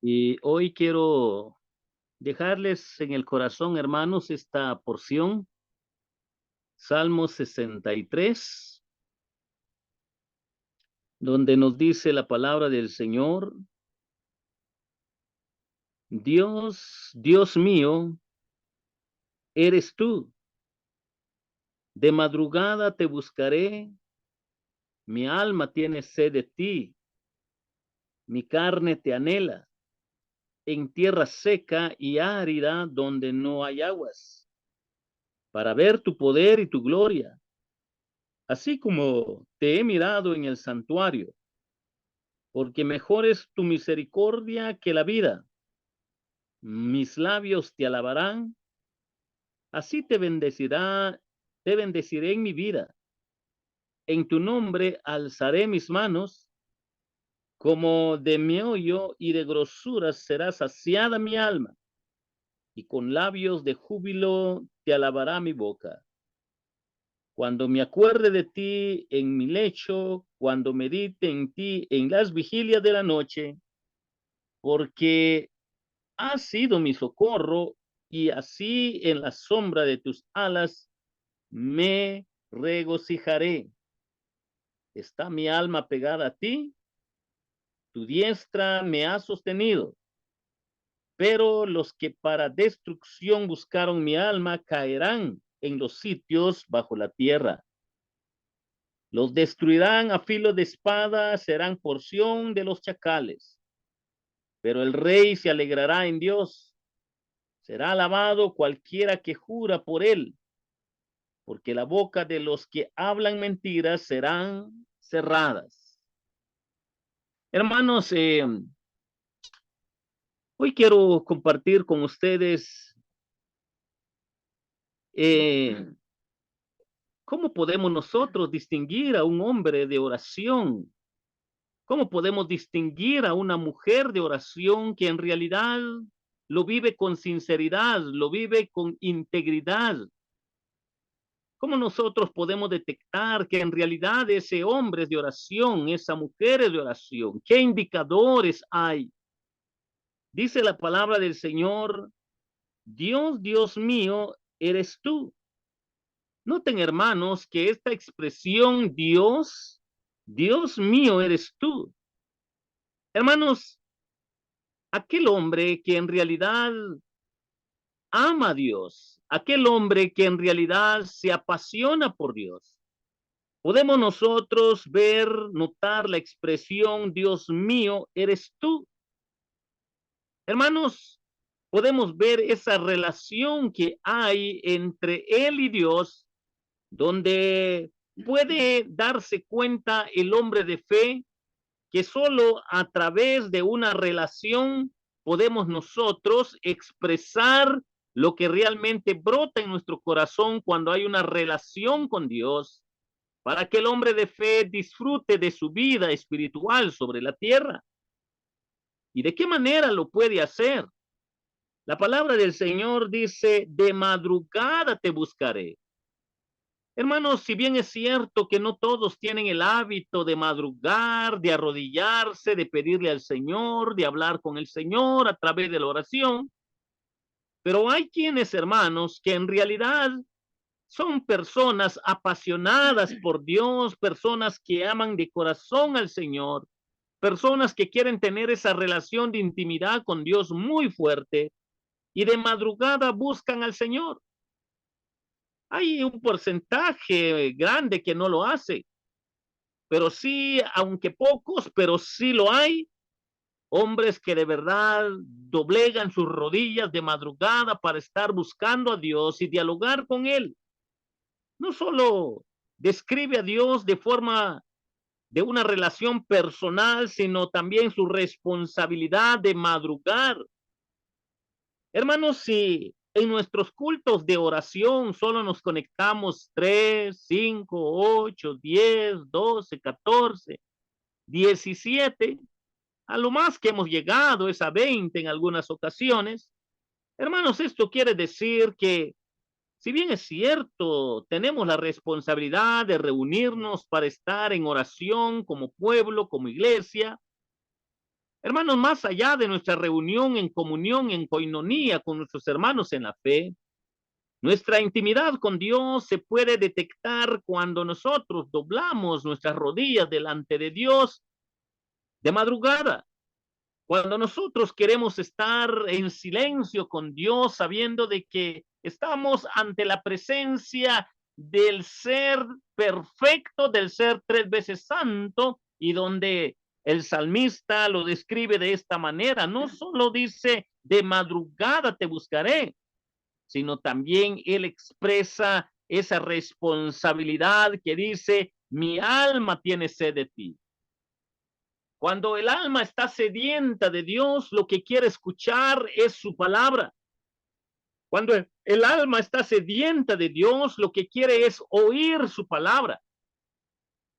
Y hoy quiero dejarles en el corazón, hermanos, esta porción, Salmo 63, donde nos dice la palabra del Señor: Dios, Dios mío, eres tú. De madrugada te buscaré, mi alma tiene sed de ti, mi carne te anhela, en tierra seca y árida donde no hay aguas, para ver tu poder y tu gloria, así como te he mirado en el santuario. Porque mejor es tu misericordia que la vida. Mis labios te alabarán, así te bendeciré en mi vida. En tu nombre alzaré mis manos, como de meollo y de grosura será saciada mi alma, y con labios de júbilo te alabará mi boca. Cuando me acuerde de ti en mi lecho, cuando medite en ti en las vigilias de la noche, porque has sido mi socorro, y así en la sombra de tus alas me regocijaré. Está mi alma pegada a ti, tu diestra me ha sostenido. Pero los que para destrucción buscaron mi alma caerán en los sitios bajo la tierra. Los destruirán a filo de espada, serán porción de los chacales. Pero el rey se alegrará en Dios. Será alabado cualquiera que jura por él, porque la boca de los que hablan mentiras serán cerradas. Hermanos, hoy quiero compartir con ustedes eh, cómo podemos nosotros distinguir a un hombre de oración, cómo podemos distinguir a una mujer de oración que en realidad lo vive con sinceridad, lo vive con integridad. ¿Cómo nosotros podemos detectar que en realidad ese hombre es de oración, esa mujer es de oración? ¿Qué indicadores hay? Dice la palabra del Señor: Dios, Dios mío, eres tú. Noten, hermanos, que esta expresión Dios, Dios mío, eres tú. Hermanos, aquel hombre que en realidad ama a Dios, aquel hombre que en realidad se apasiona por Dios, podemos nosotros ver, notar la expresión Dios mío, eres tú. Hermanos, podemos ver esa relación que hay entre él y Dios, donde puede darse cuenta el hombre de fe que solo a través de una relación podemos nosotros expresar lo que realmente brota en nuestro corazón cuando hay una relación con Dios, para que el hombre de fe disfrute de su vida espiritual sobre la tierra. ¿Y de qué manera lo puede hacer? La palabra del Señor dice: de madrugada te buscaré. Hermanos, si bien es cierto que no todos tienen el hábito de madrugar, de arrodillarse, de pedirle al Señor, de hablar con el Señor a través de la oración, pero hay quienes, hermanos, que en realidad son personas apasionadas por Dios, personas que aman de corazón al Señor, personas que quieren tener esa relación de intimidad con Dios muy fuerte y de madrugada buscan al Señor. Hay un porcentaje grande que no lo hace, pero sí, aunque pocos, pero sí lo hay, hombres que de verdad doblegan sus rodillas de madrugada para estar buscando a Dios y dialogar con Él. No solo describe a Dios de forma de una relación personal, sino también su responsabilidad de madrugar. Hermanos, si en nuestros cultos de oración solo nos conectamos 3, 5, 8, 10, 12, 14, 17, a lo más que hemos llegado es a 20 en algunas ocasiones. Hermanos, esto quiere decir que, si bien es cierto, tenemos la responsabilidad de reunirnos para estar en oración como pueblo, como iglesia, Hermanos, más allá de nuestra reunión en comunión, en coinonía con nuestros hermanos en la fe, nuestra intimidad con Dios se puede detectar cuando nosotros doblamos nuestras rodillas delante de Dios de madrugada. Cuando nosotros queremos estar en silencio con Dios, sabiendo de que estamos ante la presencia del ser perfecto, del ser tres veces santo, y donde el salmista lo describe de esta manera, no solo dice de madrugada te buscaré, sino también él expresa esa responsabilidad que dice, mi alma tiene sed de ti. Cuando el alma está sedienta de Dios, lo que quiere escuchar es su palabra. Cuando el alma está sedienta de Dios, lo que quiere es oír su palabra.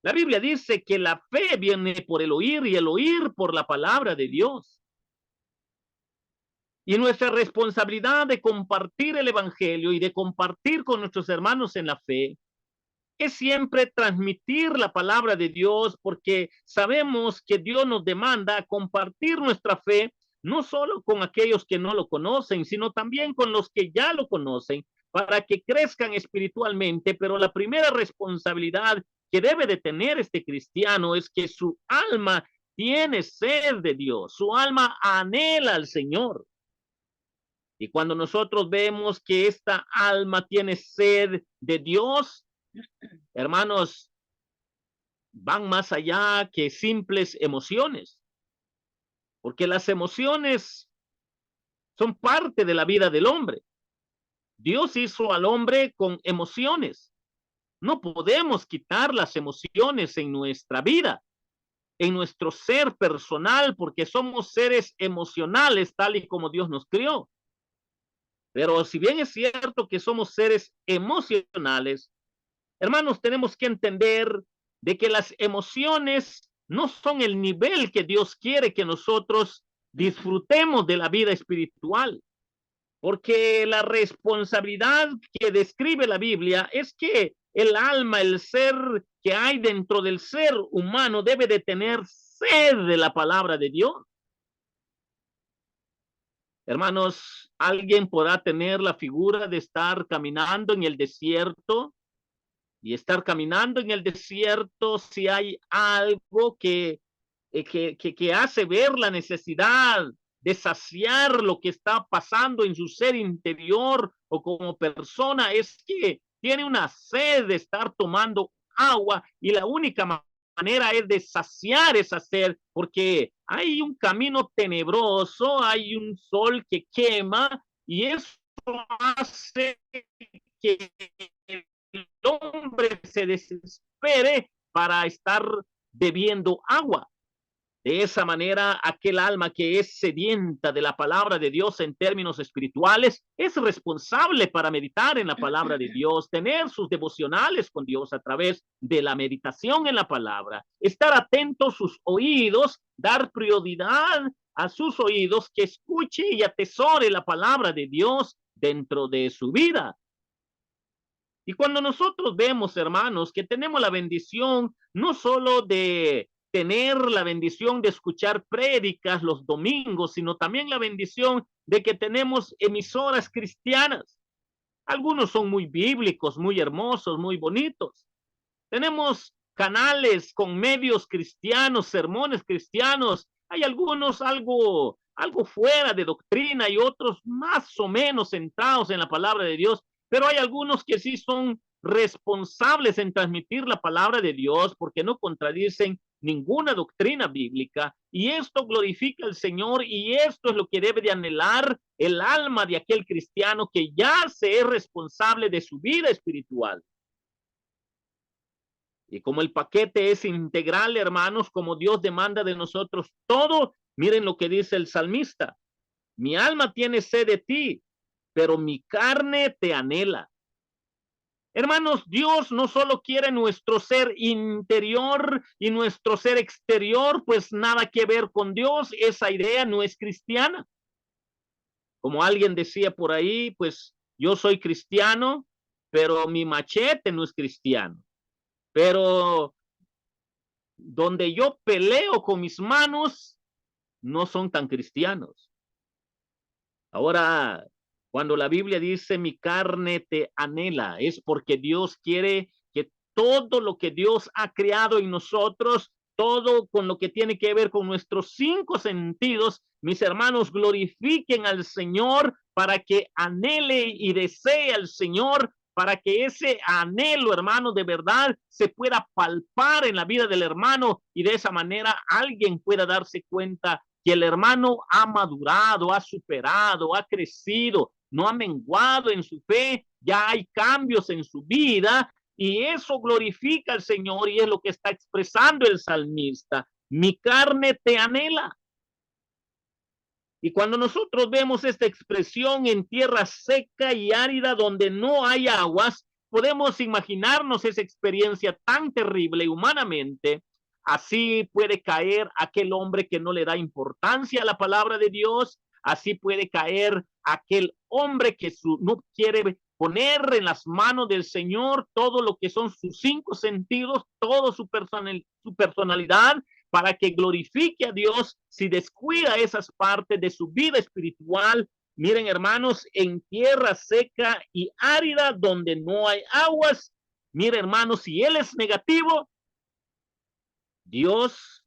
La Biblia dice que la fe viene por el oír y el oír por la palabra de Dios. Y nuestra responsabilidad de compartir el evangelio y de compartir con nuestros hermanos en la fe es siempre transmitir la palabra de Dios, porque sabemos que Dios nos demanda compartir nuestra fe, no solo con aquellos que no lo conocen, sino también con los que ya lo conocen, para que crezcan espiritualmente. Pero la primera responsabilidad que debe de tener este cristiano es que su alma tiene sed de Dios, su alma anhela al Señor. Y cuando nosotros vemos que esta alma tiene sed de Dios, hermanos, van más allá que simples emociones, porque las emociones son parte de la vida del hombre. Dios hizo al hombre con emociones. No podemos quitar las emociones en nuestra vida, en nuestro ser personal, porque somos seres emocionales tal y como Dios nos crió. Pero si bien es cierto que somos seres emocionales, hermanos, tenemos que entender de que las emociones no son el nivel que Dios quiere que nosotros disfrutemos de la vida espiritual, porque la responsabilidad que describe la Biblia es que el alma, el ser que hay dentro del ser humano debe de tener sed de la palabra de Dios. Hermanos, alguien podrá tener la figura de estar caminando en el desierto y estar caminando en el desierto si hay algo que hace ver la necesidad de saciar lo que está pasando en su ser interior o como persona, es que tiene una sed de estar tomando agua y la única manera es de saciar esa sed, porque hay un camino tenebroso, hay un sol que quema y eso hace que el hombre se desespere para estar bebiendo agua. De esa manera, aquel alma que es sedienta de la palabra de Dios en términos espirituales es responsable para meditar en la palabra de Dios, tener sus devocionales con Dios a través de la meditación en la palabra, estar atentos sus oídos, dar prioridad a sus oídos, que escuche y atesore la palabra de Dios dentro de su vida. Y cuando nosotros vemos, hermanos, que tenemos la bendición no solo de tener la bendición de escuchar prédicas los domingos, sino también la bendición de que tenemos emisoras cristianas. Algunos son muy bíblicos, muy hermosos, muy bonitos. Tenemos canales con medios cristianos, sermones cristianos. Hay algunos algo fuera de doctrina y otros más o menos centrados en la palabra de Dios, pero hay algunos que sí son responsables en transmitir la palabra de Dios porque no contradicen ninguna doctrina bíblica, y esto glorifica al Señor, y esto es lo que debe de anhelar el alma de aquel cristiano que ya se es responsable de su vida espiritual. Y como el paquete es integral, hermanos, como Dios demanda de nosotros todo, miren lo que dice el salmista: mi alma tiene sed de ti, pero mi carne te anhela. Hermanos, Dios no solo quiere nuestro ser interior y nuestro ser exterior, pues nada que ver con Dios, esa idea no es cristiana. Como alguien decía por ahí, pues yo soy cristiano, pero mi machete no es cristiano. Pero donde yo peleo con mis manos, no son tan cristianos. Ahora, cuando la Biblia dice mi carne te anhela, es porque Dios quiere que todo lo que Dios ha creado en nosotros, todo con lo que tiene que ver con nuestros cinco sentidos, mis hermanos, glorifiquen al Señor para que anhele y desee al Señor, para que ese anhelo, hermano, de verdad se pueda palpar en la vida del hermano y de esa manera alguien pueda darse cuenta que el hermano ha madurado, ha superado, ha crecido, no ha menguado en su fe, ya hay cambios en su vida y eso glorifica al Señor y es lo que está expresando el salmista. Mi carne te anhela. Y cuando nosotros vemos esta expresión en tierra seca y árida donde no hay aguas, podemos imaginarnos esa experiencia tan terrible humanamente. Así puede caer aquel hombre que no le da importancia a la palabra de Dios. Así puede caer aquel hombre que no quiere poner en las manos del Señor todo lo que son sus cinco sentidos, todo su personalidad, para que glorifique a Dios. Si descuida esas partes de su vida espiritual, miren hermanos, en tierra seca y árida donde no hay aguas, miren hermanos, si él es negativo, Dios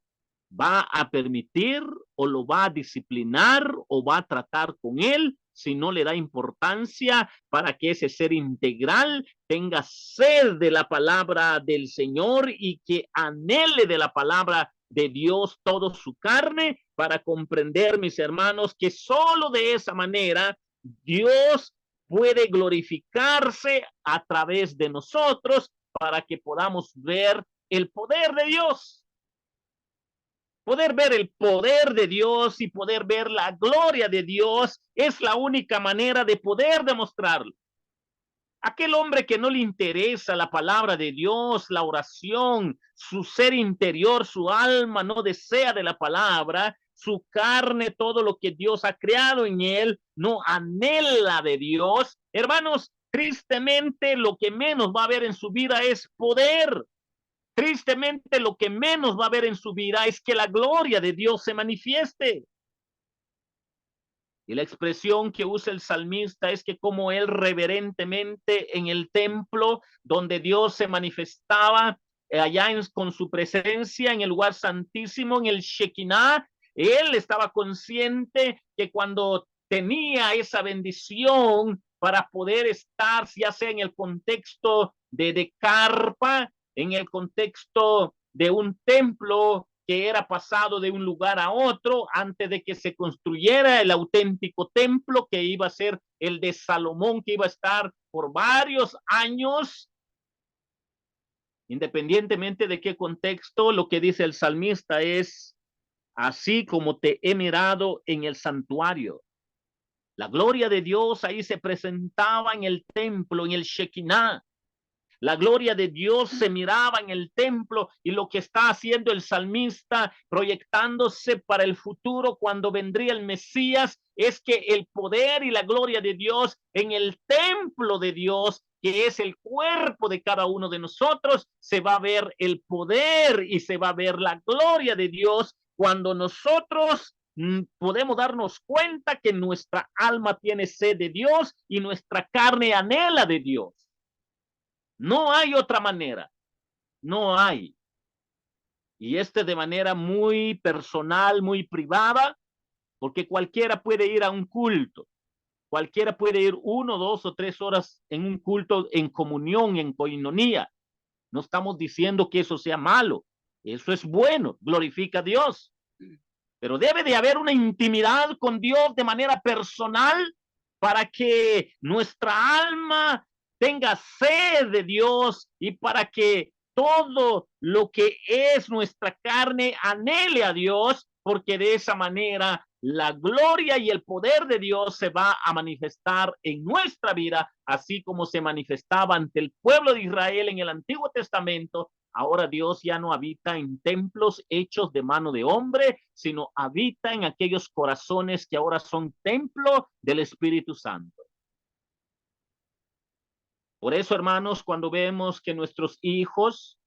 va a permitir o lo va a disciplinar o va a tratar con él si no le da importancia para que ese ser integral tenga sed de la palabra del Señor y que anhele de la palabra de Dios toda su carne para comprender, mis hermanos, que solo de esa manera Dios puede glorificarse a través de nosotros para que podamos ver el poder de Dios. Poder ver el poder de Dios y poder ver la gloria de Dios es la única manera de poder demostrarlo. Aquel hombre que no le interesa la palabra de Dios, la oración, su ser interior, su alma no desea de la palabra, su carne, todo lo que Dios ha creado en él, no anhela de Dios. Hermanos, tristemente lo que menos va a haber en su vida es poder. Tristemente, lo que menos va a haber en su vida es que la gloria de Dios se manifieste. Y la expresión que usa el salmista es que como él reverentemente en el templo donde Dios se manifestaba, con su presencia en el lugar santísimo, en el Shekinah, él estaba consciente que cuando tenía esa bendición para poder estar, ya sea en el contexto de carpa, en el contexto de un templo que era pasado de un lugar a otro antes de que se construyera el auténtico templo que iba a ser el de Salomón, que iba a estar por varios años. Independientemente de qué contexto, lo que dice el salmista es, así como te he mirado en el santuario. La gloria de Dios ahí se presentaba en el templo, en el Shekinah. La gloria de Dios se miraba en el templo y lo que está haciendo el salmista, proyectándose para el futuro cuando vendría el Mesías, es que el poder y la gloria de Dios en el templo de Dios, que es el cuerpo de cada uno de nosotros, se va a ver el poder y se va a ver la gloria de Dios cuando nosotros podemos darnos cuenta que nuestra alma tiene sed de Dios y nuestra carne anhela de Dios. No hay otra manera, no hay. Y de manera muy personal, muy privada, porque cualquiera puede ir a un culto, cualquiera puede ir 1, 2 o 3 horas en un culto en comunión, en coinonía. No estamos diciendo que eso sea malo, eso es bueno, glorifica a Dios. Pero debe de haber una intimidad con Dios de manera personal para que nuestra alma tenga sed de Dios y para que todo lo que es nuestra carne anhele a Dios, porque de esa manera la gloria y el poder de Dios se va a manifestar en nuestra vida, así como se manifestaba ante el pueblo de Israel en el Antiguo Testamento. Ahora Dios ya no habita en templos hechos de mano de hombre, sino habita en aquellos corazones que ahora son templo del Espíritu Santo. Por eso, hermanos, cuando vemos que nuestros hijos,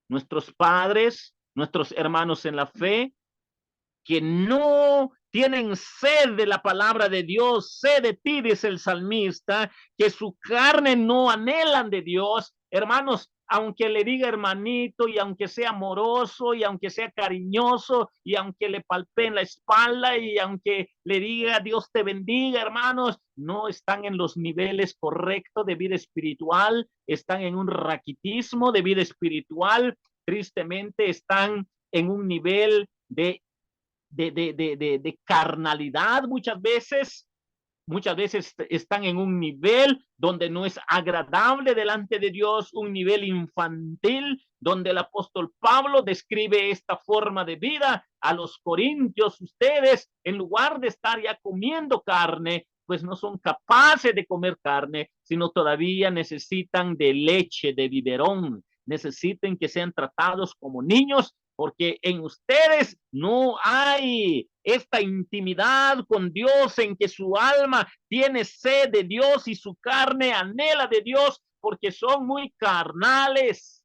nuestros padres, nuestros hermanos en la fe, que no tienen sed de la palabra de Dios, sed de ti, dice el salmista, que su carne no anhelan de Dios. Hermanos, aunque le diga hermanito y aunque sea amoroso y aunque sea cariñoso y aunque le palpeen la espalda y aunque le diga Dios te bendiga, hermanos, no están en los niveles correctos de vida espiritual, están en un raquitismo de vida espiritual, tristemente están en un nivel de carnalidad muchas veces están en un nivel donde no es agradable delante de Dios, un nivel infantil, donde el apóstol Pablo describe esta forma de vida a los corintios. Ustedes, en lugar de estar ya comiendo carne, pues no son capaces de comer carne, sino todavía necesitan de leche, de biberón, necesiten que sean tratados como niños porque en ustedes no hay esta intimidad con Dios en que su alma tiene sed de Dios y su carne anhela de Dios porque son muy carnales.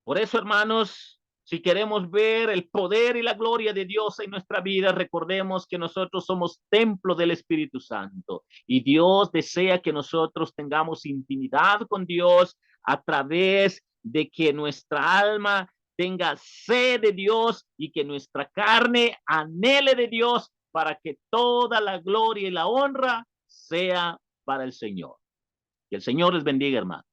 Por eso, hermanos, si queremos ver el poder y la gloria de Dios en nuestra vida, recordemos que nosotros somos templo del Espíritu Santo y Dios desea que nosotros tengamos intimidad con Dios a través de que nuestra alma tenga sed de Dios y que nuestra carne anhele de Dios para que toda la gloria y la honra sea para el Señor. Que el Señor les bendiga, hermano.